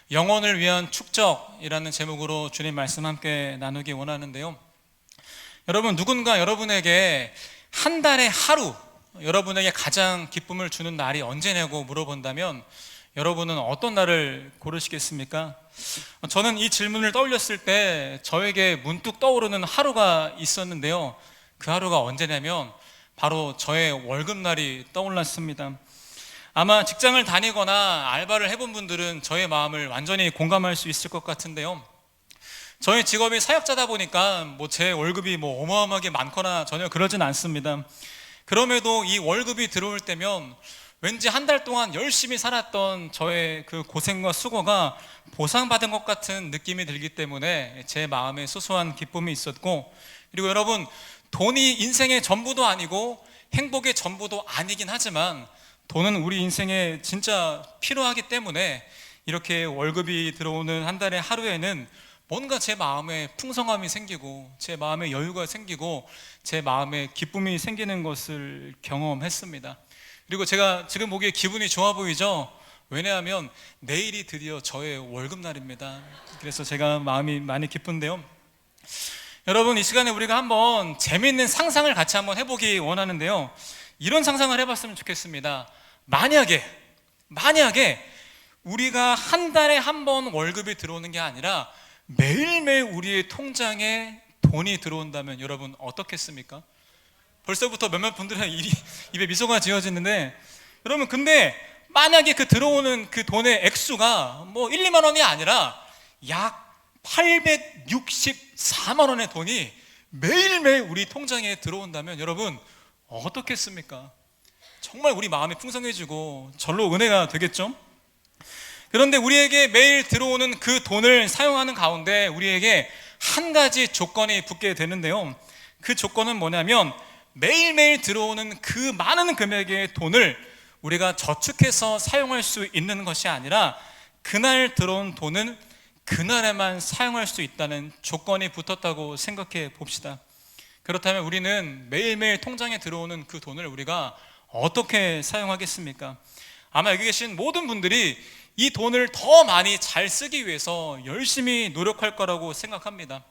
영혼을 위한 축적이라는 제목으로 주님 말씀 함께 나누기 원하는데요. 여러분, 누군가 여러분에게 한 달에 하루 여러분에게 가장 기쁨을 주는 날이 언제냐고 물어본다면 여러분은 어떤 날을 고르시겠습니까? 저는 이 질문을 떠올렸을 때 저에게 문득 떠오르는 하루가 있었는데요. 그 하루가 언제냐면 바로 저의 월급날이 떠올랐습니다. 아마 직장을 다니거나 알바를 해본 분들은 저의 마음을 완전히 공감할 수 있을 것 같은데요. 저희 직업이 사역자다 보니까 제 월급이 어마어마하게 많거나 전혀 그러진 않습니다. 그럼에도 이 월급이 들어올 때면 왠지 한 달 동안 열심히 살았던 저의 그 고생과 수고가 보상받은 것 같은 느낌이 들기 때문에 제 마음에 소소한 기쁨이 있었고, 그리고 여러분, 돈이 인생의 전부도 아니고 행복의 전부도 아니긴 하지만 돈은 우리 인생에 진짜 필요하기 때문에 이렇게 월급이 들어오는 한 달의 하루에는 뭔가 제 마음에 풍성함이 생기고 제 마음에 여유가 생기고 제 마음에 기쁨이 생기는 것을 경험했습니다. 그리고 제가 지금 보기에 기분이 좋아 보이죠? 왜냐하면 내일이 드디어 저의 월급날입니다. 그래서 제가 마음이 많이 기쁜데요. 여러분, 이 시간에 우리가 한번 재미있는 상상을 같이 한번 해보기 원하는데요. 이런 상상을 해봤으면 좋겠습니다. 만약에 우리가 한 달에 한 번 월급이 들어오는 게 아니라 매일매일 우리의 통장에 돈이 들어온다면 여러분 어떻겠습니까? 벌써부터 몇몇 분들의 입에 미소가 지어지는데, 여러분, 근데 만약에 그 들어오는 그 돈의 액수가 1, 2만 원이 아니라 약 864만 원의 돈이 매일매일 우리 통장에 들어온다면 여러분 어떻겠습니까? 정말 우리 마음이 풍성해지고 절로 은혜가 되겠죠? 그런데 우리에게 매일 들어오는 그 돈을 사용하는 가운데 우리에게 한 가지 조건이 붙게 되는데요. 그 조건은 뭐냐면 매일매일 들어오는 그 많은 금액의 돈을 우리가 저축해서 사용할 수 있는 것이 아니라 그날 들어온 돈은 그날에만 사용할 수 있다는 조건이 붙었다고 생각해 봅시다. 그렇다면 우리는 매일매일 통장에 들어오는 그 돈을 우리가 어떻게 사용하겠습니까? 아마 여기 계신 모든 분들이 이 돈을 더 많이 잘 쓰기 위해서 열심히 노력할 거라고 생각합니다.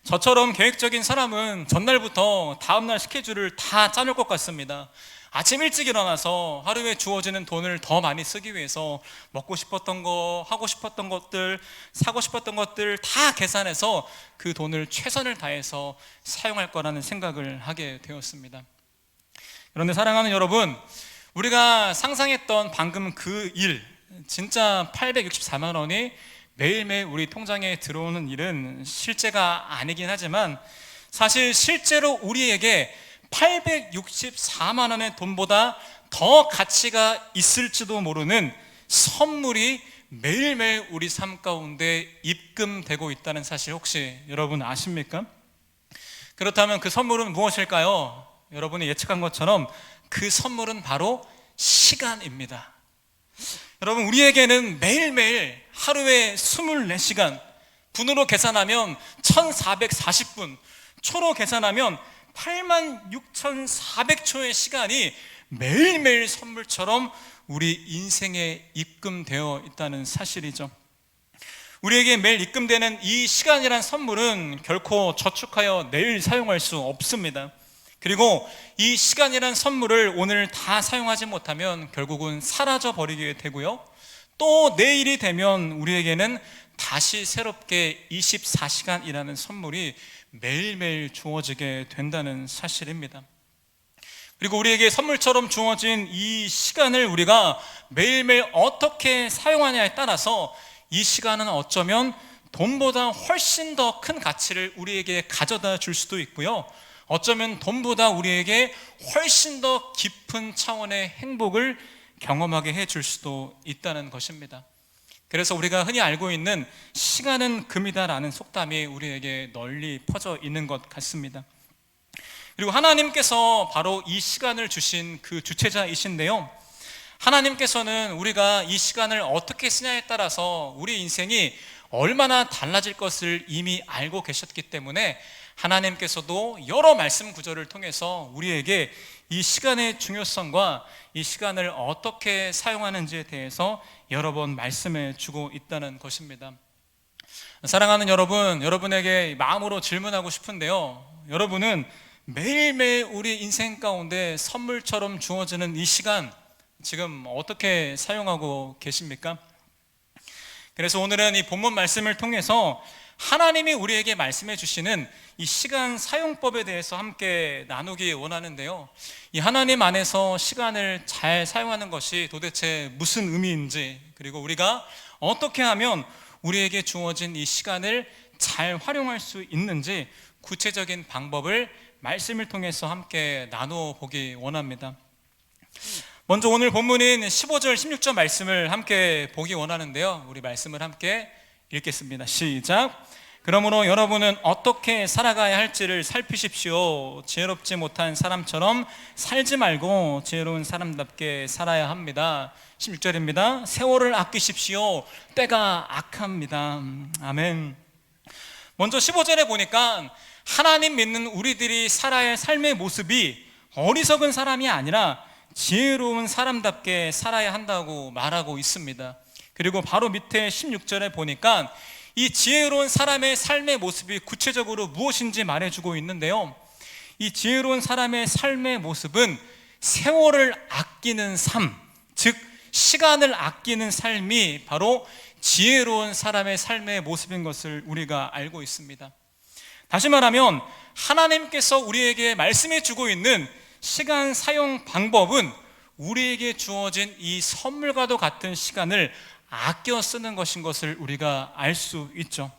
저처럼 계획적인 사람은 전날부터 다음날 스케줄을 다 짜놓을 것 같습니다. 아침 일찍 일어나서 하루에 주어지는 돈을 더 많이 쓰기 위해서 먹고 싶었던 거, 하고 싶었던 것들, 사고 싶었던 것들 다 계산해서 그 돈을 최선을 다해서 사용할 거라는 생각을 하게 되었습니다. 그런데 사랑하는 여러분, 우리가 상상했던 방금 그 일, 진짜 864만 원이 매일매일 우리 통장에 들어오는 일은 실제가 아니긴 하지만 사실 실제로 우리에게 864만 원의 돈보다 더 가치가 있을지도 모르는 선물이 매일매일 우리 삶 가운데 입금되고 있다는 사실 혹시 여러분 아십니까? 그렇다면 그 선물은 무엇일까요? 여러분이 예측한 것처럼 그 선물은 바로 시간입니다. 여러분, 우리에게는 매일매일 하루에 24시간, 분으로 계산하면 1440분, 초로 계산하면 86,400초의 시간이 매일매일 선물처럼 우리 인생에 입금되어 있다는 사실이죠. 우리에게 매일 입금되는 이 시간이란 선물은 결코 저축하여 내일 사용할 수 없습니다. 그리고 이 시간이란 선물을 오늘 다 사용하지 못하면 결국은 사라져 버리게 되고요, 또 내일이 되면 우리에게는 다시 새롭게 24시간이라는 선물이 매일매일 주어지게 된다는 사실입니다. 그리고 우리에게 선물처럼 주어진 이 시간을 우리가 매일매일 어떻게 사용하냐에 따라서 이 시간은 어쩌면 돈보다 훨씬 더 큰 가치를 우리에게 가져다 줄 수도 있고요, 어쩌면 돈보다 우리에게 훨씬 더 깊은 차원의 행복을 경험하게 해줄 수도 있다는 것입니다. 그래서 우리가 흔히 알고 있는 시간은 금이다라는 속담이 우리에게 널리 퍼져 있는 것 같습니다. 그리고 하나님께서 바로 이 시간을 주신 그 주체자이신데요, 하나님께서는 우리가 이 시간을 어떻게 쓰냐에 따라서 우리 인생이 얼마나 달라질 것을 이미 알고 계셨기 때문에 하나님께서도 여러 말씀 구절을 통해서 우리에게 이 시간의 중요성과 이 시간을 어떻게 사용하는지에 대해서 여러 번 말씀해 주고 있다는 것입니다. 사랑하는 여러분, 여러분에게 마음으로 질문하고 싶은데요, 여러분은 매일매일 우리 인생 가운데 선물처럼 주어지는 이 시간 지금 어떻게 사용하고 계십니까? 그래서 오늘은 이 본문 말씀을 통해서 하나님이 우리에게 말씀해 주시는 이 시간 사용법에 대해서 함께 나누기 원하는데요, 이 하나님 안에서 시간을 잘 사용하는 것이 도대체 무슨 의미인지, 그리고 우리가 어떻게 하면 우리에게 주어진 이 시간을 잘 활용할 수 있는지 구체적인 방법을 말씀을 통해서 함께 나누어 보기 원합니다. 먼저 오늘 본문인 15절 16절 말씀을 함께 보기 원하는데요, 우리 말씀을 함께 읽겠습니다. 시작. 그러므로 여러분은 어떻게 살아가야 할지를 살피십시오. 지혜롭지 못한 사람처럼 살지 말고 지혜로운 사람답게 살아야 합니다. 16절입니다. 세월을 아끼십시오. 때가 악합니다. 아멘. 먼저 15절에 보니까 하나님 믿는 우리들이 살아야 할 삶의 모습이 어리석은 사람이 아니라 지혜로운 사람답게 살아야 한다고 말하고 있습니다. 그리고 바로 밑에 16절에 보니까 이 지혜로운 사람의 삶의 모습이 구체적으로 무엇인지 말해주고 있는데요, 이 지혜로운 사람의 삶의 모습은 세월을 아끼는 삶, 즉 시간을 아끼는 삶이 바로 지혜로운 사람의 삶의 모습인 것을 우리가 알고 있습니다. 다시 말하면 하나님께서 우리에게 말씀해 주고 있는 시간 사용 방법은 우리에게 주어진 이 선물과도 같은 시간을 아껴 쓰는 것인 것을 우리가 알 수 있죠.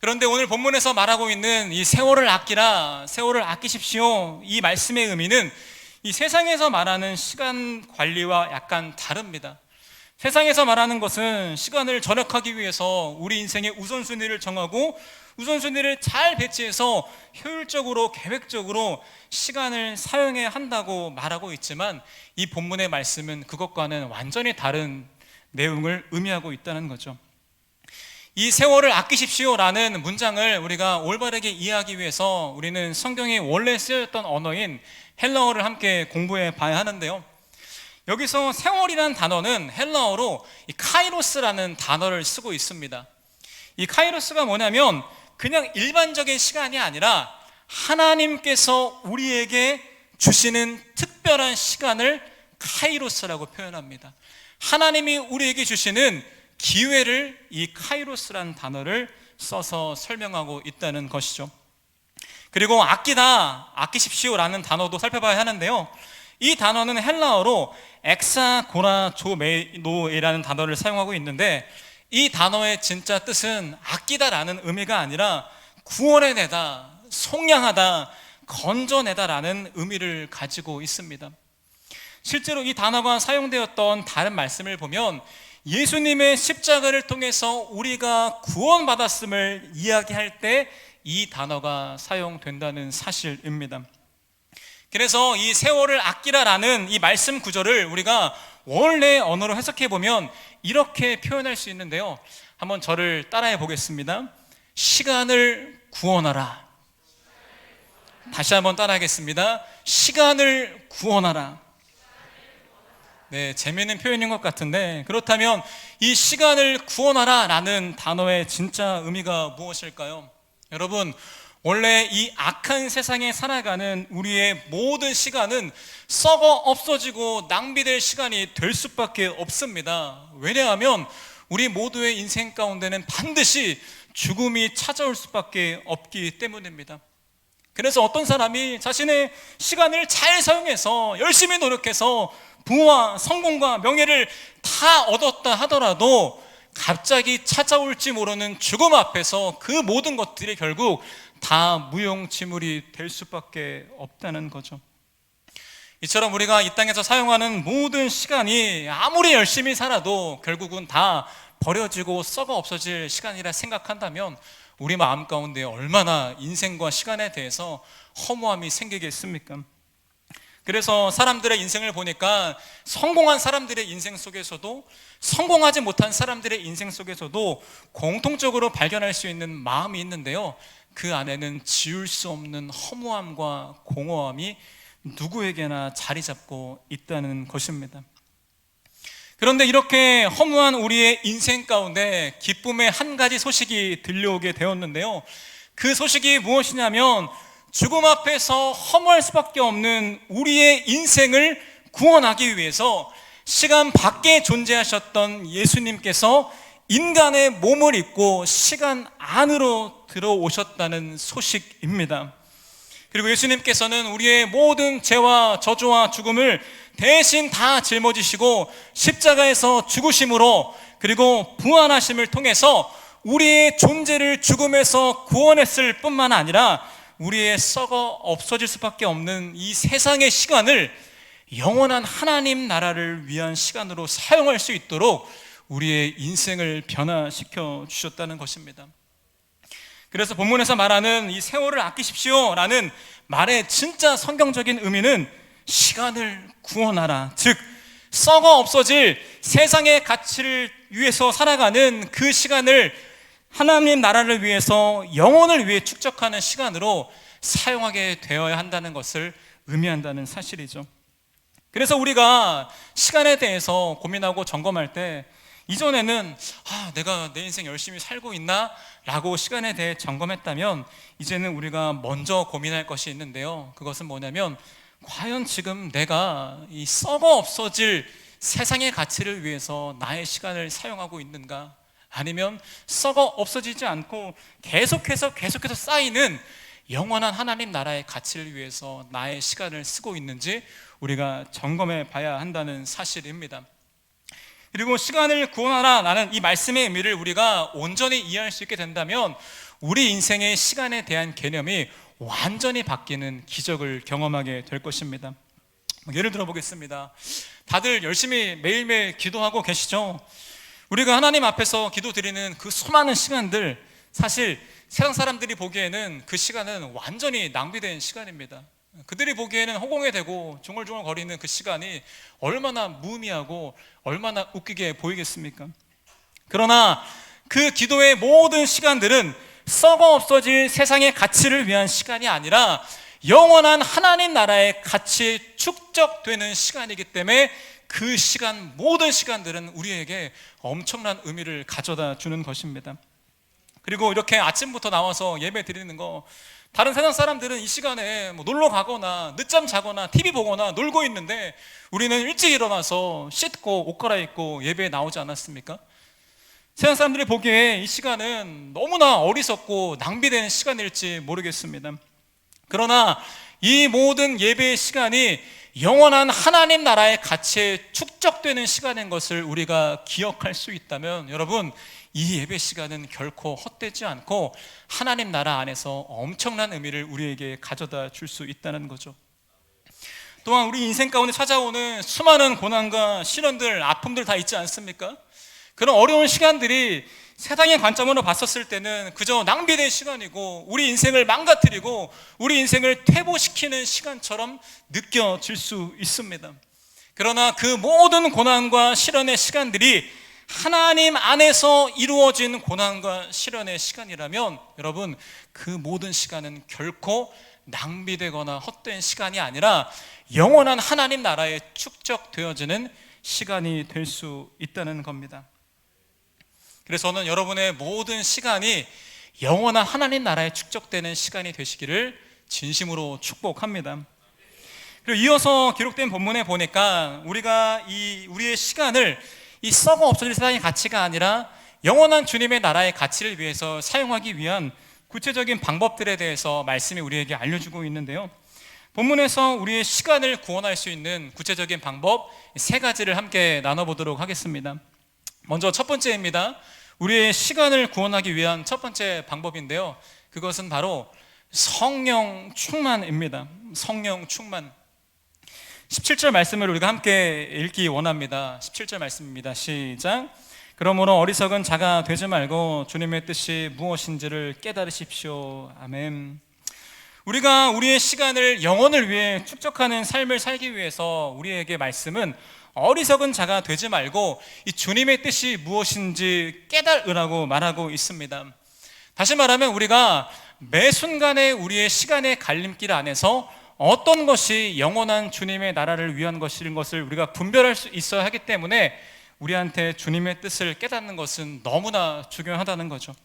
그런데 오늘 본문에서 말하고 있는 이 세월을 아끼라, 세월을 아끼십시오, 이 말씀의 의미는 이 세상에서 말하는 시간 관리와 약간 다릅니다. 세상에서 말하는 것은 시간을 절약하기 위해서 우리 인생의 우선순위를 정하고 우선순위를 잘 배치해서 효율적으로 계획적으로 시간을 사용해야 한다고 말하고 있지만, 이 본문의 말씀은 그것과는 완전히 다른 내용을 의미하고 있다는 거죠. 이 세월을 아끼십시오라는 문장을 우리가 올바르게 이해하기 위해서 우리는 성경에 원래 쓰여졌던 언어인 헬라어를 함께 공부해 봐야 하는데요, 여기서 세월이라는 단어는 헬라어로 이 카이로스라는 단어를 쓰고 있습니다. 이 카이로스가 뭐냐면 그냥 일반적인 시간이 아니라 하나님께서 우리에게 주시는 특별한 시간을 카이로스라고 표현합니다. 하나님이 우리에게 주시는 기회를 이 카이로스라는 단어를 써서 설명하고 있다는 것이죠. 그리고 아끼다, 아끼십시오라는 단어도 살펴봐야 하는데요, 이 단어는 헬라어로 엑사고라조메노이라는 단어를 사용하고 있는데, 이 단어의 진짜 뜻은 아끼다라는 의미가 아니라 구원해내다, 속량하다, 건져내다라는 의미를 가지고 있습니다. 실제로 이 단어가 사용되었던 다른 말씀을 보면 예수님의 십자가를 통해서 우리가 구원받았음을 이야기할 때 이 단어가 사용된다는 사실입니다. 그래서 이 세월을 아끼라라는 이 말씀 구절을 우리가 원래 언어로 해석해 보면 이렇게 표현할 수 있는데요, 한번 저를 따라해 보겠습니다. 시간을 구원하라. 다시 한번 따라하겠습니다. 시간을 구원하라. 네, 재미있는 표현인 것 같은데, 그렇다면 이 시간을 구원하라 라는 단어의 진짜 의미가 무엇일까요? 여러분, 원래 이 악한 세상에 살아가는 우리의 모든 시간은 썩어 없어지고 낭비될 시간이 될 수밖에 없습니다. 왜냐하면 우리 모두의 인생 가운데는 반드시 죽음이 찾아올 수밖에 없기 때문입니다. 그래서 어떤 사람이 자신의 시간을 잘 사용해서 열심히 노력해서 부와 성공과 명예를 다 얻었다 하더라도 갑자기 찾아올지 모르는 죽음 앞에서 그 모든 것들이 결국 다 무용지물이 될 수밖에 없다는 거죠. 이처럼 우리가 이 땅에서 사용하는 모든 시간이 아무리 열심히 살아도 결국은 다 버려지고 썩어 없어질 시간이라 생각한다면 우리 마음 가운데 얼마나 인생과 시간에 대해서 허무함이 생기겠습니까? 그래서 사람들의 인생을 보니까 성공한 사람들의 인생 속에서도 성공하지 못한 사람들의 인생 속에서도 공통적으로 발견할 수 있는 마음이 있는데요, 그 안에는 지울 수 없는 허무함과 공허함이 누구에게나 자리 잡고 있다는 것입니다. 그런데 이렇게 허무한 우리의 인생 가운데 기쁨의 한 가지 소식이 들려오게 되었는데요, 그 소식이 무엇이냐면 죽음 앞에서 허무할 수밖에 없는 우리의 인생을 구원하기 위해서 시간 밖에 존재하셨던 예수님께서 인간의 몸을 입고 시간 안으로 들어오셨다는 소식입니다. 그리고 예수님께서는 우리의 모든 죄와 저주와 죽음을 대신 다 짊어지시고 십자가에서 죽으심으로, 그리고 부활하심을 통해서 우리의 존재를 죽음에서 구원했을 뿐만 아니라 우리의 썩어 없어질 수밖에 없는 이 세상의 시간을 영원한 하나님 나라를 위한 시간으로 사용할 수 있도록 우리의 인생을 변화시켜 주셨다는 것입니다. 그래서 본문에서 말하는 이 세월을 아끼십시오 라는 말의 진짜 성경적인 의미는 시간을 구원하라, 즉 썩어 없어질 세상의 가치를 위해서 살아가는 그 시간을 하나님 나라를 위해서, 영혼을 위해 축적하는 시간으로 사용하게 되어야 한다는 것을 의미한다는 사실이죠. 그래서 우리가 시간에 대해서 고민하고 점검할 때, 이전에는 내가 내 인생 열심히 살고 있나? 라고 시간에 대해 점검했다면, 이제는 우리가 먼저 고민할 것이 있는데요, 그것은 뭐냐면 과연 지금 내가 이 썩어 없어질 세상의 가치를 위해서 나의 시간을 사용하고 있는가? 아니면 썩어 없어지지 않고 계속해서 쌓이는 영원한 하나님 나라의 가치를 위해서 나의 시간을 쓰고 있는지 우리가 점검해 봐야 한다는 사실입니다. 그리고 시간을 구원하라 라는 이 말씀의 의미를 우리가 온전히 이해할 수 있게 된다면 우리 인생의 시간에 대한 개념이 완전히 바뀌는 기적을 경험하게 될 것입니다. 예를 들어 보겠습니다. 다들 열심히 매일매일 기도하고 계시죠? 우리가 하나님 앞에서 기도드리는 그 수많은 시간들, 사실 세상 사람들이 보기에는 그 시간은 완전히 낭비된 시간입니다. 그들이 보기에는 허공에 대고 중얼중얼 거리는 그 시간이 얼마나 무의미하고 얼마나 웃기게 보이겠습니까? 그러나 그 기도의 모든 시간들은 썩어 없어질 세상의 가치를 위한 시간이 아니라 영원한 하나님 나라의 가치 축적되는 시간이기 때문에 그 시간, 모든 시간들은 우리에게 엄청난 의미를 가져다 주는 것입니다. 그리고 이렇게 아침부터 나와서 예배 드리는 거, 다른 세상 사람들은 이 시간에 놀러 가거나 늦잠 자거나 TV 보거나 놀고 있는데 우리는 일찍 일어나서 씻고 옷 갈아입고 예배에 나오지 않았습니까? 세상 사람들이 보기에 이 시간은 너무나 어리석고 낭비된 시간일지 모르겠습니다. 그러나 이 모든 예배의 시간이 영원한 하나님 나라의 가치에 축적되는 시간인 것을 우리가 기억할 수 있다면, 여러분, 이 예배 시간은 결코 헛되지 않고 하나님 나라 안에서 엄청난 의미를 우리에게 가져다 줄 수 있다는 거죠. 또한 우리 인생 가운데 찾아오는 수많은 고난과 시련들, 아픔들 다 있지 않습니까? 그런 어려운 시간들이 세상의 관점으로 봤었을 때는 그저 낭비된 시간이고 우리 인생을 망가뜨리고 우리 인생을 퇴보시키는 시간처럼 느껴질 수 있습니다. 그러나 그 모든 고난과 시련의 시간들이 하나님 안에서 이루어진 고난과 시련의 시간이라면, 여러분, 그 모든 시간은 결코 낭비되거나 헛된 시간이 아니라 영원한 하나님 나라에 축적되어지는 시간이 될 수 있다는 겁니다. 그래서 저는 여러분의 모든 시간이 영원한 하나님 나라에 축적되는 시간이 되시기를 진심으로 축복합니다. 그리고 이어서 기록된 본문에 보니까 우리가 우리의 시간을 이 썩어 없어질 세상의 가치가 아니라 영원한 주님의 나라의 가치를 위해서 사용하기 위한 구체적인 방법들에 대해서 말씀이 우리에게 알려주고 있는데요, 본문에서 우리의 시간을 구원할 수 있는 구체적인 방법 3가지를 함께 나눠보도록 하겠습니다. 먼저 첫 번째입니다. 우리의 시간을 구원하기 위한 첫 번째 방법인데요, 그것은 바로 성령 충만입니다. 성령 충만. 17절 말씀을 우리가 함께 읽기 원합니다. 17절 말씀입니다. 시작. 그러므로 어리석은 자가 되지 말고 주님의 뜻이 무엇인지를 깨달으십시오. 아멘. 우리가 우리의 시간을 영혼을 위해 축적하는 삶을 살기 위해서 우리에게 말씀은 어리석은 자가 되지 말고 이 주님의 뜻이 무엇인지 깨달으라고 말하고 있습니다. 다시 말하면 우리가 매 순간의 우리의 시간의 갈림길 안에서 어떤 것이 영원한 주님의 나라를 위한 것인 것을 우리가 분별할 수 있어야 하기 때문에 우리한테 주님의 뜻을 깨닫는 것은 너무나 중요하다는 거죠.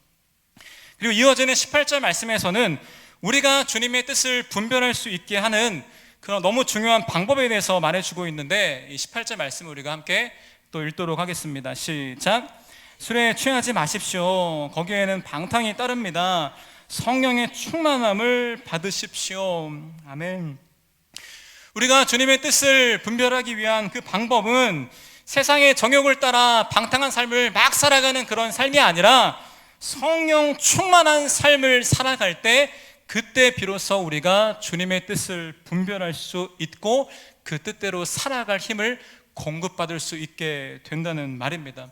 그리고 이어지는 18절 말씀에서는 우리가 주님의 뜻을 분별할 수 있게 하는 그런 너무 중요한 방법에 대해서 말해주고 있는데, 이 18절 말씀을 우리가 함께 또 읽도록 하겠습니다. 시작. 술에 취하지 마십시오. 거기에는 방탕이 따릅니다. 성령의 충만함을 받으십시오. 아멘. 우리가 주님의 뜻을 분별하기 위한 그 방법은 세상의 정욕을 따라 방탕한 삶을 막 살아가는 그런 삶이 아니라 성령 충만한 삶을 살아갈 때, 그때 비로소 우리가 주님의 뜻을 분별할 수 있고 그 뜻대로 살아갈 힘을 공급받을 수 있게 된다는 말입니다.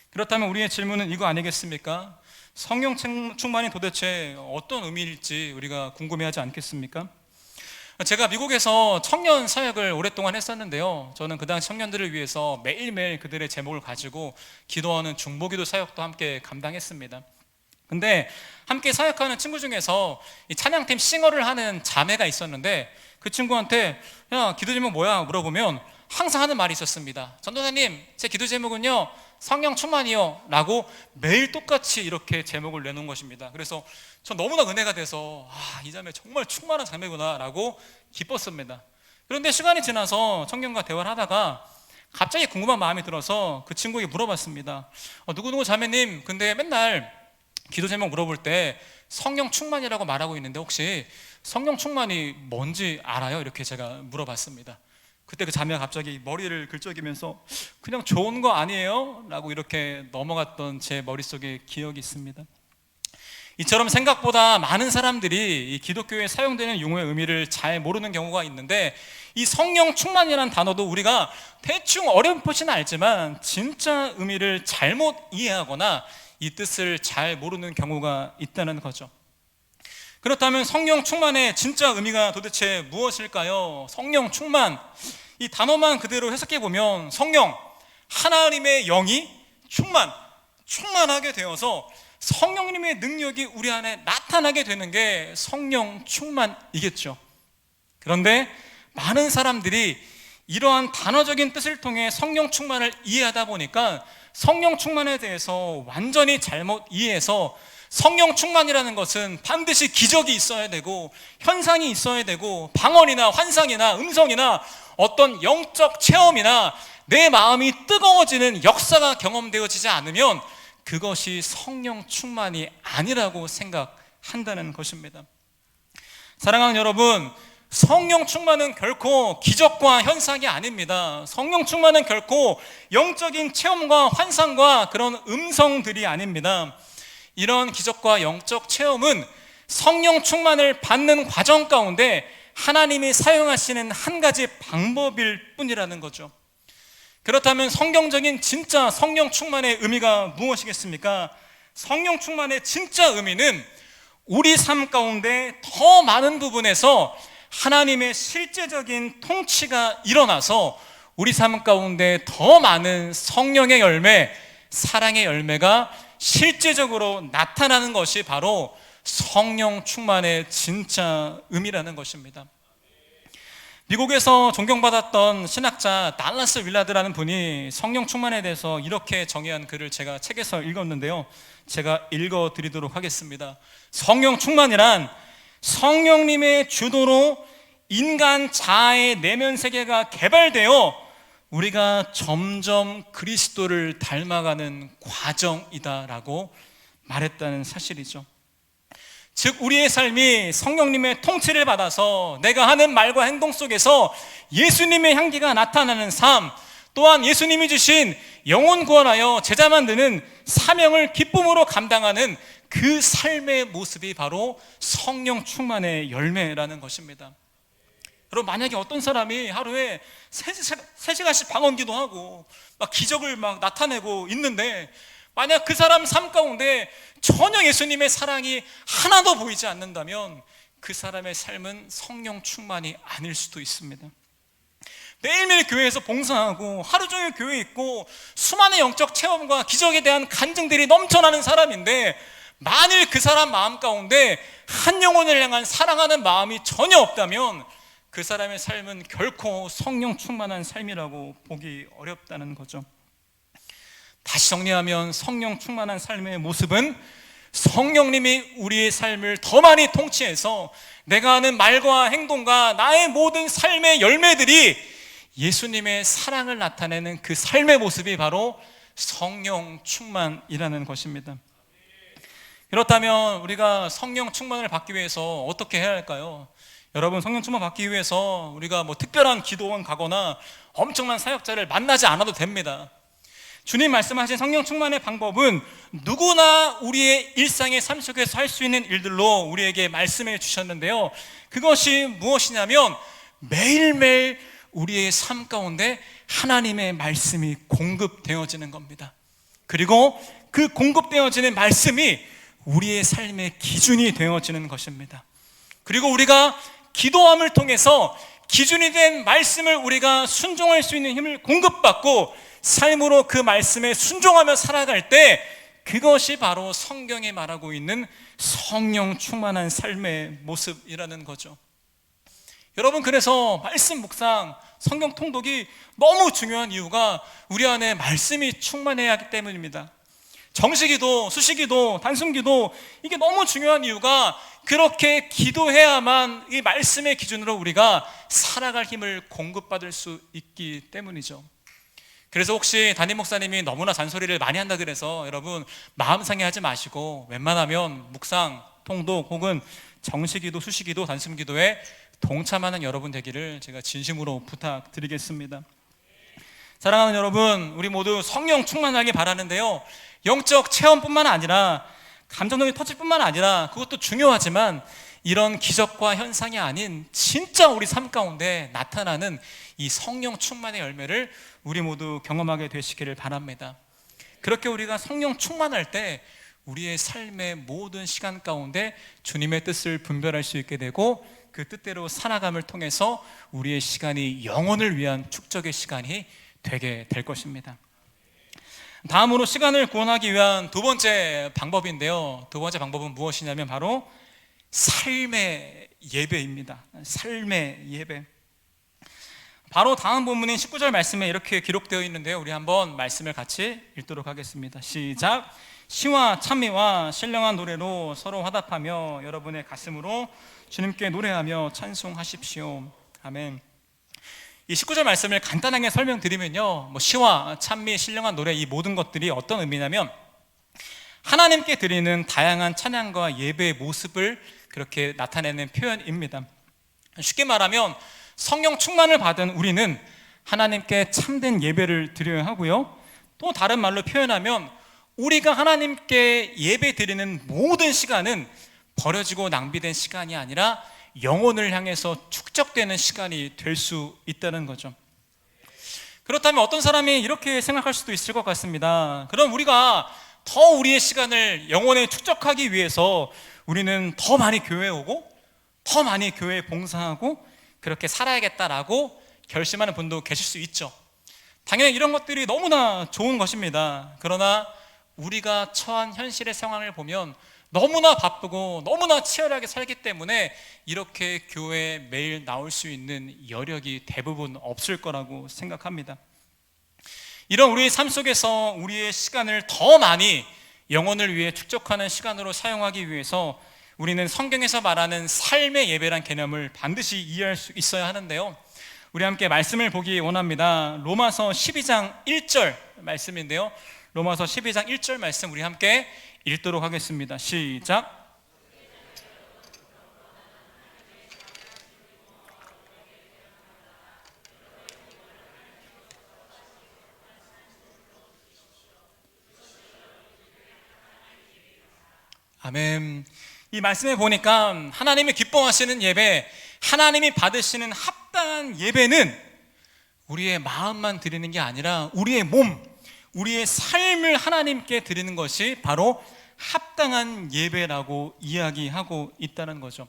그렇다면 우리의 질문은 이거 아니겠습니까? 성령 충만이 도대체 어떤 의미일지 우리가 궁금해하지 않겠습니까? 제가 미국에서 청년 사역을 오랫동안 했었는데요, 저는 그 당시 청년들을 위해서 매일매일 그들의 제목을 가지고 기도하는 중보기도 사역도 함께 감당했습니다. 근데 함께 사역하는 친구 중에서 이 찬양팀 싱어를 하는 자매가 있었는데, 그 친구한테 야, 기도 제목 뭐야? 물어보면 항상 하는 말이 있었습니다. 전도사님, 제 기도 제목은요 성령 충만이요 라고 매일 똑같이 이렇게 제목을 내놓은 것입니다. 그래서 전 너무나 은혜가 돼서 이 자매 정말 충만한 자매구나 라고 기뻤습니다. 그런데 시간이 지나서 청년과 대화를 하다가 갑자기 궁금한 마음이 들어서 그 친구에게 물어봤습니다. 누구누구 자매님, 근데 맨날 기도 제목 물어볼 때 성령 충만이라고 말하고 있는데 혹시 성령 충만이 뭔지 알아요? 이렇게 제가 물어봤습니다. 그때 그 자매가 갑자기 머리를 긁적이면서 그냥 좋은 거 아니에요? 라고 이렇게 넘어갔던 제 머릿속에 기억이 있습니다. 이처럼 생각보다 많은 사람들이 이 기독교에 사용되는 용어의 의미를 잘 모르는 경우가 있는데, 이 성령 충만이라는 단어도 우리가 대충 어렴풋이는 알지만 진짜 의미를 잘못 이해하거나 이 뜻을 잘 모르는 경우가 있다는 거죠. 그렇다면 성령 충만의 진짜 의미가 도대체 무엇일까요? 성령 충만, 이 단어만 그대로 해석해 보면 성령, 하나님의 영이 충만하게 되어서 성령님의 능력이 우리 안에 나타나게 되는 게 성령 충만이겠죠. 그런데 많은 사람들이 이러한 단어적인 뜻을 통해 성령 충만을 이해하다 보니까 성령 충만에 대해서 완전히 잘못 이해해서 성령 충만이라는 것은 반드시 기적이 있어야 되고 현상이 있어야 되고 방언이나 환상이나 음성이나 어떤 영적 체험이나 내 마음이 뜨거워지는 역사가 경험되어지지 않으면 그것이 성령 충만이 아니라고 생각한다는 것입니다. 사랑하는 여러분, 성령 충만은 결코 기적과 현상이 아닙니다. 성령 충만은 결코 영적인 체험과 환상과 그런 음성들이 아닙니다. 이런 기적과 영적 체험은 성령 충만을 받는 과정 가운데 하나님이 사용하시는 한 가지 방법일 뿐이라는 거죠. 그렇다면 성경적인 진짜 성령 충만의 의미가 무엇이겠습니까? 성령 충만의 진짜 의미는 우리 삶 가운데 더 많은 부분에서 하나님의 실제적인 통치가 일어나서 우리 삶 가운데 더 많은 성령의 열매, 사랑의 열매가 실제적으로 나타나는 것이 바로 성령 충만의 진짜 의미라는 것입니다. 미국에서 존경받았던 신학자 달라스 윌라드라는 분이 성령 충만에 대해서 이렇게 정의한 글을 제가 책에서 읽었는데요, 제가 읽어드리도록 하겠습니다. 성령 충만이란 성령님의 주도로 인간 자아의 내면 세계가 개발되어 우리가 점점 그리스도를 닮아가는 과정이다라고 말했다는 사실이죠. 즉 우리의 삶이 성령님의 통치를 받아서 내가 하는 말과 행동 속에서 예수님의 향기가 나타나는 삶, 또한 예수님이 주신 영혼 구원하여 제자 만드는 사명을 기쁨으로 감당하는 그 삶의 모습이 바로 성령 충만의 열매라는 것입니다. 여러분, 만약에 어떤 사람이 하루에 3시간씩 방언기도 하고 막 기적을 막 나타내고 있는데 만약 그 사람 삶 가운데 전혀 예수님의 사랑이 하나도 보이지 않는다면 그 사람의 삶은 성령 충만이 아닐 수도 있습니다. 매일매일 교회에서 봉사하고 하루 종일 교회에 있고 수많은 영적 체험과 기적에 대한 간증들이 넘쳐나는 사람인데 만일 그 사람 마음 가운데 한 영혼을 향한 사랑하는 마음이 전혀 없다면 그 사람의 삶은 결코 성령 충만한 삶이라고 보기 어렵다는 거죠. 다시 정리하면 성령 충만한 삶의 모습은 성령님이 우리의 삶을 더 많이 통치해서 내가 하는 말과 행동과 나의 모든 삶의 열매들이 예수님의 사랑을 나타내는 그 삶의 모습이 바로 성령 충만이라는 것입니다. 그렇다면 우리가 성령 충만을 받기 위해서 어떻게 해야 할까요? 여러분, 성령 충만 받기 위해서 우리가 특별한 기도원 가거나 엄청난 사역자를 만나지 않아도 됩니다. 주님 말씀하신 성령 충만의 방법은 누구나 우리의 일상의 삶 속에서 할 수 있는 일들로 우리에게 말씀해 주셨는데요, 그것이 무엇이냐면 매일매일 우리의 삶 가운데 하나님의 말씀이 공급되어지는 겁니다. 그리고 그 공급되어지는 말씀이 우리의 삶의 기준이 되어지는 것입니다. 그리고 우리가 기도함을 통해서 기준이 된 말씀을 우리가 순종할 수 있는 힘을 공급받고 삶으로 그 말씀에 순종하며 살아갈 때 그것이 바로 성경이 말하고 있는 성령 충만한 삶의 모습이라는 거죠. 여러분, 그래서 말씀 묵상, 성경 통독이 너무 중요한 이유가 우리 안에 말씀이 충만해야 하기 때문입니다. 정식기도, 수식기도, 단순기도, 이게 너무 중요한 이유가 그렇게 기도해야만 이 말씀의 기준으로 우리가 살아갈 힘을 공급받을 수 있기 때문이죠. 그래서 혹시 담임 목사님이 너무나 잔소리를 많이 한다 그래서 여러분 마음 상해하지 마시고 웬만하면 묵상, 통독 혹은 정식기도, 수식기도, 단순기도에 동참하는 여러분 되기를 제가 진심으로 부탁드리겠습니다. 사랑하는 여러분, 우리 모두 성령 충만하길 바라는데요, 영적 체험뿐만 아니라 감정적인 터치뿐만 아니라 그것도 중요하지만 이런 기적과 현상이 아닌 진짜 우리 삶 가운데 나타나는 이 성령 충만의 열매를 우리 모두 경험하게 되시기를 바랍니다. 그렇게 우리가 성령 충만할 때 우리의 삶의 모든 시간 가운데 주님의 뜻을 분별할 수 있게 되고 그 뜻대로 살아감을 통해서 우리의 시간이 영혼을 위한 축적의 시간이 되게 될 것입니다. 다음으로 시간을 구원하기 위한 두 번째 방법인데요, 두 번째 방법은 무엇이냐면 바로 삶의 예배입니다. 삶의 예배. 바로 다음 본문인 19절 말씀에 이렇게 기록되어 있는데요, 우리 한번 말씀을 같이 읽도록 하겠습니다. 시작. 시와 찬미와 신령한 노래로 서로 화답하며 여러분의 가슴으로 주님께 노래하며 찬송하십시오. 아멘. 이 19절 말씀을 간단하게 설명드리면요, 시와 찬미, 신령한 노래, 이 모든 것들이 어떤 의미냐면 하나님께 드리는 다양한 찬양과 예배의 모습을 그렇게 나타내는 표현입니다. 쉽게 말하면 성령 충만을 받은 우리는 하나님께 참된 예배를 드려야 하고요, 또 다른 말로 표현하면 우리가 하나님께 예배 드리는 모든 시간은 버려지고 낭비된 시간이 아니라 영혼을 향해서 축적되는 시간이 될 수 있다는 거죠. 그렇다면 어떤 사람이 이렇게 생각할 수도 있을 것 같습니다. 그럼 우리가 더 우리의 시간을 영혼에 축적하기 위해서 우리는 더 많이 교회에 오고 더 많이 교회에 봉사하고 그렇게 살아야겠다라고 결심하는 분도 계실 수 있죠. 당연히 이런 것들이 너무나 좋은 것입니다. 그러나 우리가 처한 현실의 상황을 보면 너무나 바쁘고 너무나 치열하게 살기 때문에 이렇게 교회에 매일 나올 수 있는 여력이 대부분 없을 거라고 생각합니다. 이런 우리의 삶 속에서 우리의 시간을 더 많이 영혼을 위해 축적하는 시간으로 사용하기 위해서 우리는 성경에서 말하는 삶의 예배란 개념을 반드시 이해할 수 있어야 하는데요, 우리 함께 말씀을 보기 원합니다. 로마서 12장 1절 말씀인데요, 로마서 12장 1절 말씀 우리 함께 읽도록 하겠습니다. 시작. 아멘. 이 말씀에 보니까 하나님이 기뻐하시는 예배, 하나님이 받으시는 합당한 예배는 우리의 마음만 드리는 게 아니라 우리의 몸, 우리의 삶을 하나님께 드리는 것이 바로 합당한 예배라고 이야기하고 있다는 거죠.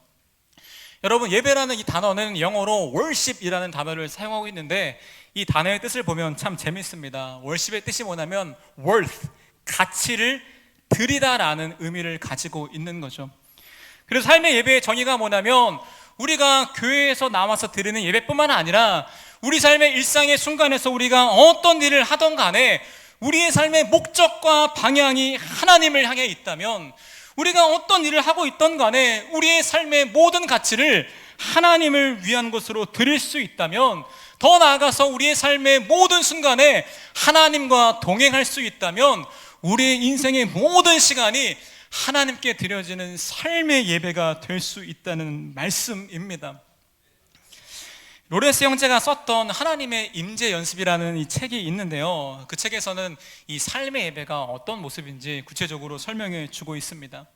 여러분, 예배라는 이 단어는 영어로 worship이라는 단어를 사용하고 있는데 이 단어의 뜻을 보면 참 재밌습니다. worship의 뜻이 뭐냐면 worth, 가치를 드리다라는 의미를 가지고 있는 거죠. 그래서 삶의 예배의 정의가 뭐냐면 우리가 교회에서 나와서 드리는 예배뿐만 아니라 우리 삶의 일상의 순간에서 우리가 어떤 일을 하던 간에 우리의 삶의 목적과 방향이 하나님을 향해 있다면, 우리가 어떤 일을 하고 있던 간에 우리의 삶의 모든 가치를 하나님을 위한 것으로 드릴 수 있다면, 더 나아가서 우리의 삶의 모든 순간에 하나님과 동행할 수 있다면 우리의 인생의 모든 시간이 하나님께 드려지는 삶의 예배가 될 수 있다는 말씀입니다. 로렌스 형제가 썼던 하나님의 임재 연습이라는 이 책이 있는데요, 그 책에서는 이 삶의 예배가 어떤 모습인지 구체적으로 설명해 주고 있습니다.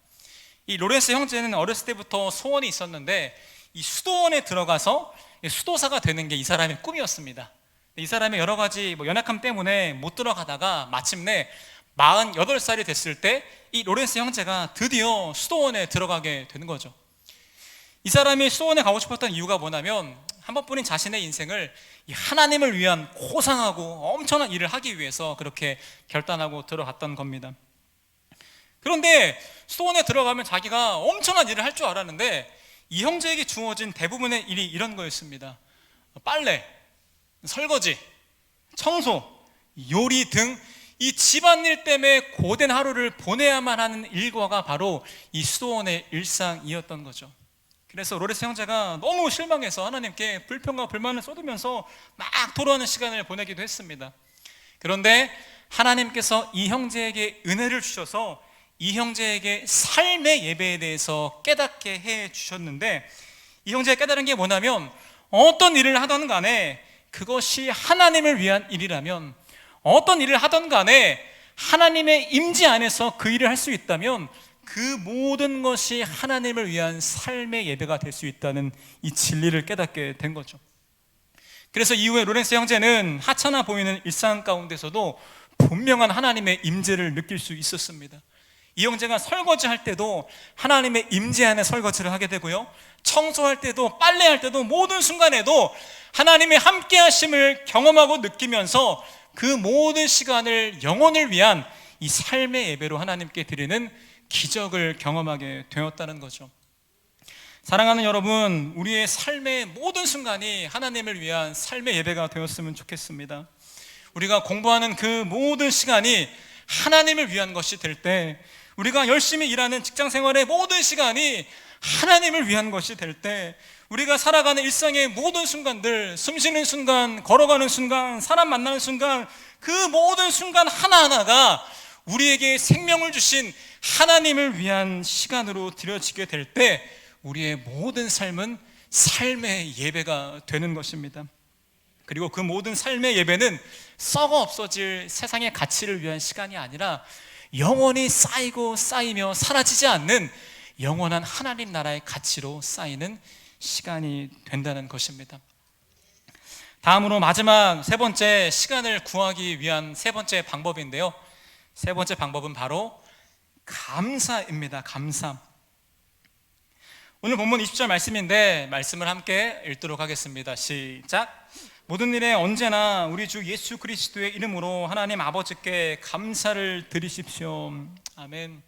이 로렌스 형제는 어렸을 때부터 소원이 있었는데 이 수도원에 들어가서 수도사가 되는 게 이 사람의 꿈이었습니다. 이 사람의 여러 가지 연약함 때문에 못 들어가다가 마침내 48살이 됐을 때 이 로렌스 형제가 드디어 수도원에 들어가게 되는 거죠. 이 사람이 수도원에 가고 싶었던 이유가 뭐냐면 한 번뿐인 자신의 인생을 하나님을 위한 고상하고 엄청난 일을 하기 위해서 그렇게 결단하고 들어갔던 겁니다. 그런데 수도원에 들어가면 자기가 엄청난 일을 할 줄 알았는데 이 형제에게 주어진 대부분의 일이 이런 거였습니다. 빨래, 설거지, 청소, 요리 등 이 집안일 때문에 고된 하루를 보내야만 하는 일과가 바로 이 수도원의 일상이었던 거죠. 그래서 로렌스 형제가 너무 실망해서 하나님께 불평과 불만을 쏟으면서 막 토로하는 시간을 보내기도 했습니다. 그런데 하나님께서 이 형제에게 은혜를 주셔서 이 형제에게 삶의 예배에 대해서 깨닫게 해 주셨는데, 이 형제가 깨달은 게 뭐냐면 어떤 일을 하던 간에 그것이 하나님을 위한 일이라면, 어떤 일을 하던 간에 하나님의 임재 안에서 그 일을 할 수 있다면 그 모든 것이 하나님을 위한 삶의 예배가 될 수 있다는 이 진리를 깨닫게 된 거죠. 그래서 이후에 로렌스 형제는 하찮아 보이는 일상 가운데서도 분명한 하나님의 임재를 느낄 수 있었습니다. 이 형제가 설거지할 때도 하나님의 임재 안에 설거지를 하게 되고요, 청소할 때도 빨래할 때도 모든 순간에도 하나님의 함께 하심을 경험하고 느끼면서 그 모든 시간을 영혼을 위한 이 삶의 예배로 하나님께 드리는 기적을 경험하게 되었다는 거죠. 사랑하는 여러분, 우리의 삶의 모든 순간이 하나님을 위한 삶의 예배가 되었으면 좋겠습니다. 우리가 공부하는 그 모든 시간이 하나님을 위한 것이 될 때, 우리가 열심히 일하는 직장 생활의 모든 시간이 하나님을 위한 것이 될 때, 우리가 살아가는 일상의 모든 순간들, 숨 쉬는 순간, 걸어가는 순간, 사람 만나는 순간, 그 모든 순간 하나하나가 우리에게 생명을 주신 하나님을 위한 시간으로 드려지게 될 때 우리의 모든 삶은 삶의 예배가 되는 것입니다. 그리고 그 모든 삶의 예배는 썩어 없어질 세상의 가치를 위한 시간이 아니라 영원히 쌓이고 쌓이며 사라지지 않는 영원한 하나님 나라의 가치로 쌓이는 시간이 된다는 것입니다. 다음으로 마지막 세 번째, 시간을 구하기 위한 세 번째 방법인데요, 세 번째 방법은 바로 감사입니다. 감사. 오늘 본문 20절 말씀인데 말씀을 함께 읽도록 하겠습니다. 시작. 모든 일에 언제나 우리 주 예수 그리스도의 이름으로 하나님 아버지께 감사를 드리십시오. 아멘.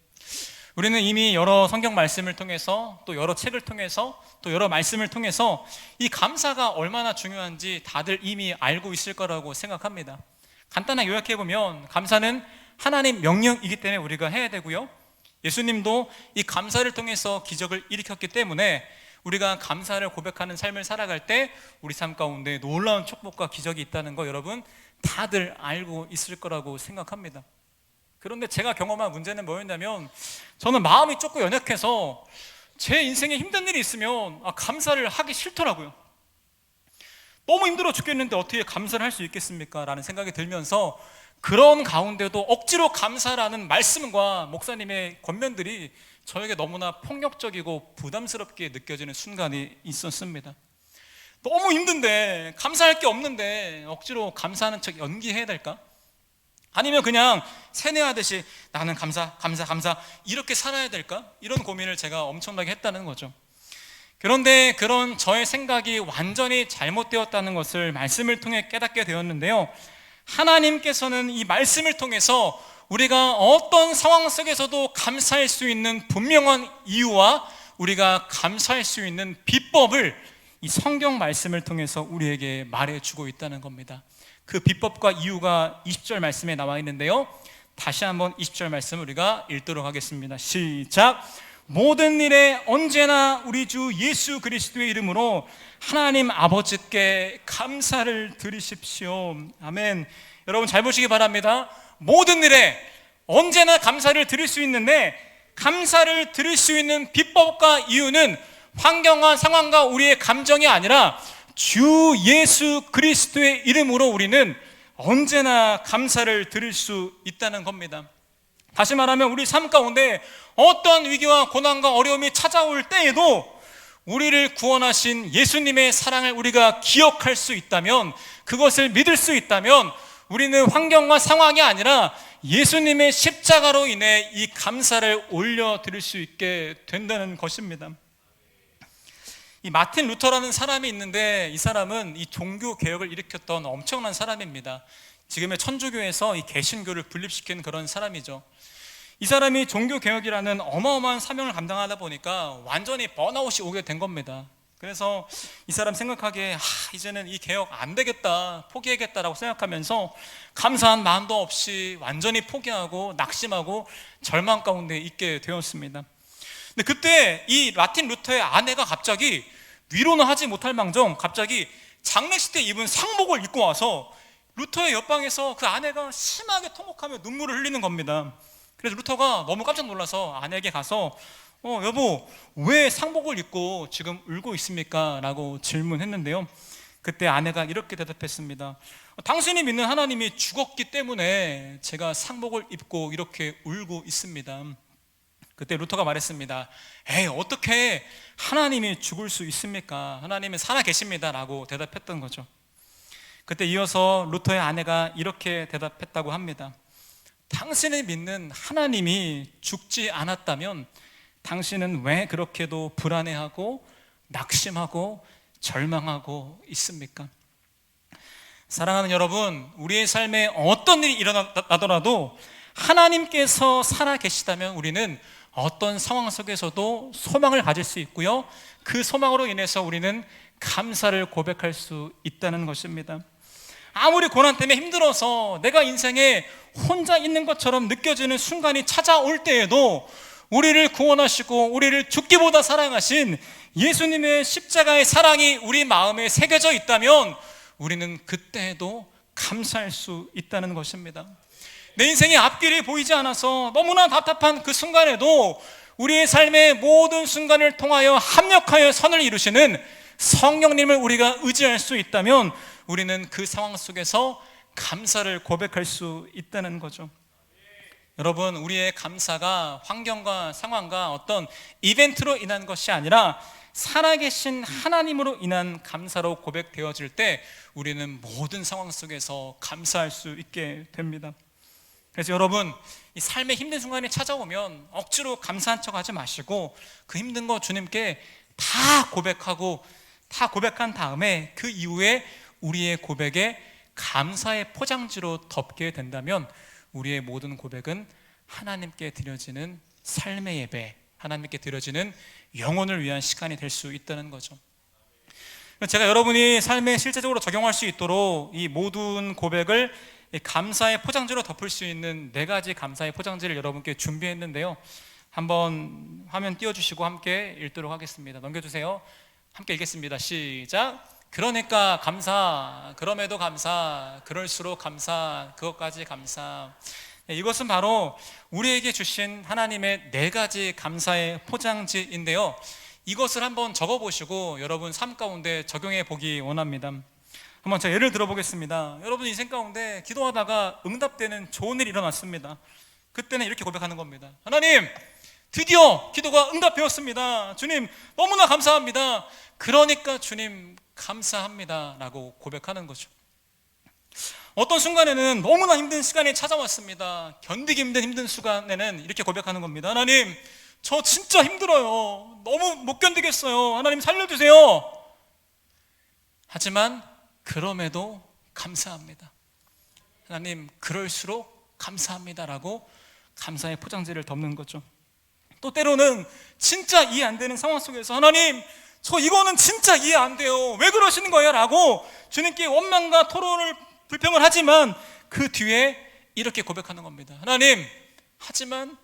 우리는 이미 여러 성경 말씀을 통해서, 또 여러 책을 통해서, 또 여러 말씀을 통해서 이 감사가 얼마나 중요한지 다들 이미 알고 있을 거라고 생각합니다. 간단하게 요약해보면 감사는 하나님 명령이기 때문에 우리가 해야 되고요, 예수님도 이 감사를 통해서 기적을 일으켰기 때문에 우리가 감사를 고백하는 삶을 살아갈 때 우리 삶 가운데 놀라운 축복과 기적이 있다는 거 여러분 다들 알고 있을 거라고 생각합니다. 그런데 제가 경험한 문제는 뭐였냐면, 저는 마음이 조금 연약해서 제 인생에 힘든 일이 있으면 감사를 하기 싫더라고요. 너무 힘들어 죽겠는데 어떻게 감사를 할 수 있겠습니까? 라는 생각이 들면서 그런 가운데도 억지로 감사라는 말씀과 목사님의 권면들이 저에게 너무나 폭력적이고 부담스럽게 느껴지는 순간이 있었습니다. 너무 힘든데, 감사할 게 없는데 억지로 감사하는 척 연기해야 될까? 아니면 그냥 세뇌하듯이 나는 감사 이렇게 살아야 될까? 이런 고민을 제가 엄청나게 했다는 거죠. 그런데 그런 저의 생각이 완전히 잘못되었다는 것을 말씀을 통해 깨닫게 되었는데요, 하나님께서는 이 말씀을 통해서 우리가 어떤 상황 속에서도 감사할 수 있는 분명한 이유와 우리가 감사할 수 있는 비법을 이 성경 말씀을 통해서 우리에게 말해주고 있다는 겁니다. 그 비법과 이유가 20절 말씀에 나와 있는데요, 다시 한번 20절 말씀 우리가 읽도록 하겠습니다. 시작. 모든 일에 언제나 우리 주 예수 그리스도의 이름으로 하나님 아버지께 감사를 드리십시오. 아멘. 여러분 잘 보시기 바랍니다. 모든 일에 언제나 감사를 드릴 수 있는데, 감사를 드릴 수 있는 비법과 이유는 환경과 상황과 우리의 감정이 아니라 주 예수 그리스도의 이름으로 우리는 언제나 감사를 드릴 수 있다는 겁니다. 다시 말하면 우리 삶 가운데 어떠한 위기와 고난과 어려움이 찾아올 때에도 우리를 구원하신 예수님의 사랑을 우리가 기억할 수 있다면, 그것을 믿을 수 있다면 우리는 환경과 상황이 아니라 예수님의 십자가로 인해 이 감사를 올려드릴 수 있게 된다는 것입니다. 이 마틴 루터라는 사람이 있는데, 이 사람은 이 종교 개혁을 일으켰던 엄청난 사람입니다. 지금의 천주교에서 이 개신교를 분립시킨 그런 사람이죠. 이 사람이 종교 개혁이라는 어마어마한 사명을 감당하다 보니까 완전히 번아웃이 오게 된 겁니다. 그래서 이 사람 생각하기에 이제는 이 개혁 안 되겠다, 포기하겠다라고 생각하면서 감사한 마음도 없이 완전히 포기하고 낙심하고 절망 가운데 있게 되었습니다. 근데 그때 이 마틴 루터의 아내가 갑자기, 위로는 하지 못할 망정 갑자기 장례식 때 입은 상복을 입고 와서 루터의 옆방에서 그 아내가 심하게 통곡하며 눈물을 흘리는 겁니다. 그래서 루터가 너무 깜짝 놀라서 아내에게 가서 여보, 왜 상복을 입고 지금 울고 있습니까? 라고 질문했는데요, 그때 아내가 이렇게 대답했습니다. 당신이 믿는 하나님이 죽었기 때문에 제가 상복을 입고 이렇게 울고 있습니다. 그때 루터가 말했습니다. 에이, 어떻게 하나님이 죽을 수 있습니까? 하나님은 살아 계십니다 라고 대답했던 거죠. 그때 이어서 루터의 아내가 이렇게 대답했다고 합니다. 당신이 믿는 하나님이 죽지 않았다면 당신은 왜 그렇게도 불안해하고 낙심하고 절망하고 있습니까? 사랑하는 여러분, 우리의 삶에 어떤 일이 일어나더라도 하나님께서 살아계시다면 우리는 어떤 상황 속에서도 소망을 가질 수 있고요, 그 소망으로 인해서 우리는 감사를 고백할 수 있다는 것입니다. 아무리 고난 때문에 힘들어서 내가 인생에 혼자 있는 것처럼 느껴지는 순간이 찾아올 때에도 우리를 구원하시고 우리를 죽기보다 사랑하신 예수님의 십자가의 사랑이 우리 마음에 새겨져 있다면 우리는 그때에도 감사할 수 있다는 것입니다. 내 인생의 앞길이 보이지 않아서 너무나 답답한 그 순간에도 우리의 삶의 모든 순간을 통하여 합력하여 선을 이루시는 성령님을 우리가 의지할 수 있다면 우리는 그 상황 속에서 감사를 고백할 수 있다는 거죠. 여러분, 우리의 감사가 환경과 상황과 어떤 이벤트로 인한 것이 아니라 살아계신 하나님으로 인한 감사로 고백되어질 때 우리는 모든 상황 속에서 감사할 수 있게 됩니다. 그래서 여러분, 이 삶의 힘든 순간이 찾아오면 억지로 감사한 척 하지 마시고 그 힘든 거 주님께 다 고백하고, 다 고백한 다음에 그 이후에 우리의 고백에 감사의 포장지로 덮게 된다면 우리의 모든 고백은 하나님께 드려지는 삶의 예배, 하나님께 드려지는 영혼을 위한 시간이 될 수 있다는 거죠. 제가 여러분이 삶에 실제적으로 적용할 수 있도록 이 모든 고백을 감사의 포장지로 덮을 수 있는 4가지 감사의 포장지를 여러분께 준비했는데요, 한번 화면 띄워주시고 함께 읽도록 하겠습니다. 넘겨주세요. 함께 읽겠습니다. 시작. 그러니까 감사, 그럼에도 감사, 그럴수록 감사, 그것까지 감사. 이것은 바로 우리에게 주신 하나님의 4가지 감사의 포장지인데요, 이것을 한번 적어보시고 여러분 삶 가운데 적용해 보기 원합니다. 한번 제가 예를 들어보겠습니다. 여러분 인생 가운데 기도하다가 응답되는 좋은 일이 일어났습니다. 그때는 이렇게 고백하는 겁니다. 하나님, 드디어 기도가 응답되었습니다. 주님, 너무나 감사합니다. 그러니까 주님 감사합니다 라고 고백하는 거죠. 어떤 순간에는 너무나 힘든 시간이 찾아왔습니다. 견디기 힘든 순간에는 이렇게 고백하는 겁니다. 하나님, 저 진짜 힘들어요. 너무 못 견디겠어요. 하나님 살려주세요. 하지만 그럼에도 감사합니다. 하나님, 그럴수록 감사합니다라고 감사의 포장지를 덮는 거죠. 또 때로는 진짜 이해 안 되는 상황 속에서 하나님, 저 이거는 진짜 이해 안 돼요. 왜 그러시는 거예요? 라고 주님께 원망과 토론을 불평을 하지만 그 뒤에 이렇게 고백하는 겁니다. 하나님, 하지만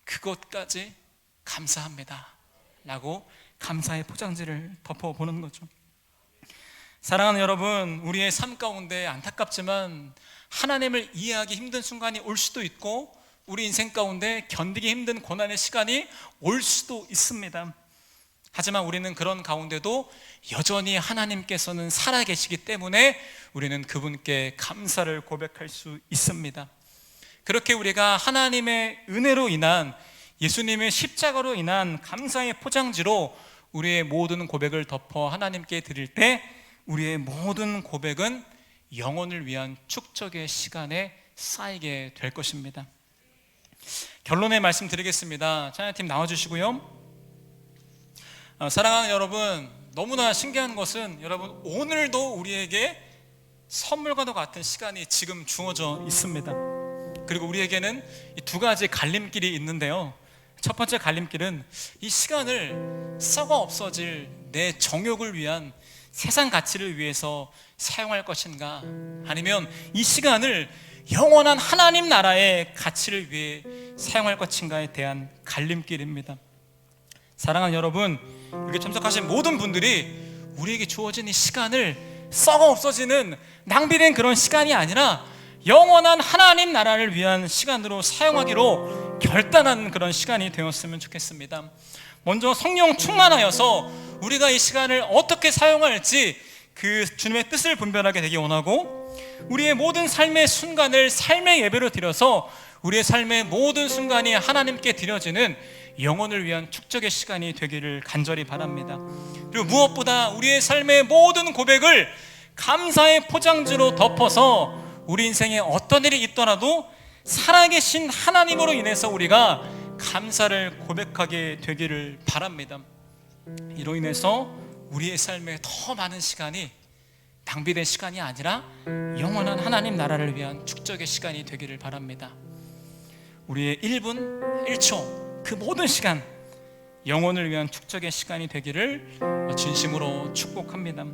그것까지 감사합니다 라고 감사의 포장지를 덮어보는 거죠. 사랑하는 여러분, 우리의 삶 가운데 안타깝지만 하나님을 이해하기 힘든 순간이 올 수도 있고 우리 인생 가운데 견디기 힘든 고난의 시간이 올 수도 있습니다. 하지만 우리는 그런 가운데도 여전히 하나님께서는 살아계시기 때문에 우리는 그분께 감사를 고백할 수 있습니다. 그렇게 우리가 하나님의 은혜로 인한, 예수님의 십자가로 인한 감사의 포장지로 우리의 모든 고백을 덮어 하나님께 드릴 때 우리의 모든 고백은 영혼을 위한 축적의 시간에 쌓이게 될 것입니다. 결론의 말씀 드리겠습니다. 찬양팀 나와주시고요. 사랑하는 여러분, 너무나 신기한 것은 여러분, 오늘도 우리에게 선물과도 같은 시간이 지금 주어져 있습니다. 그리고 우리에게는 이 두 가지 갈림길이 있는데요. 첫 번째 갈림길은 이 시간을 썩어 없어질 내 정욕을 위한, 세상 가치를 위해서 사용할 것인가, 아니면 이 시간을 영원한 하나님 나라의 가치를 위해 사용할 것인가에 대한 갈림길입니다. 사랑하는 여러분, 여기 참석하신 모든 분들이 우리에게 주어진 이 시간을 썩어 없어지는 낭비된 그런 시간이 아니라 영원한 하나님 나라를 위한 시간으로 사용하기로 결단한 그런 시간이 되었으면 좋겠습니다. 먼저 성령 충만하여서 우리가 이 시간을 어떻게 사용할지 그 주님의 뜻을 분별하게 되기 원하고, 우리의 모든 삶의 순간을 삶의 예배로 드려서 우리의 삶의 모든 순간이 하나님께 드려지는 영혼을 위한 축적의 시간이 되기를 간절히 바랍니다. 그리고 무엇보다 우리의 삶의 모든 고백을 감사의 포장지로 덮어서 우리 인생에 어떤 일이 있더라도 살아계신 하나님으로 인해서 우리가 감사를 고백하게 되기를 바랍니다. 이로 인해서 우리의 삶에 더 많은 시간이 낭비된 시간이 아니라 영원한 하나님 나라를 위한 축적의 시간이 되기를 바랍니다. 우리의 1분 1초 그 모든 시간 영혼을 위한 축적의 시간이 되기를 진심으로 축복합니다.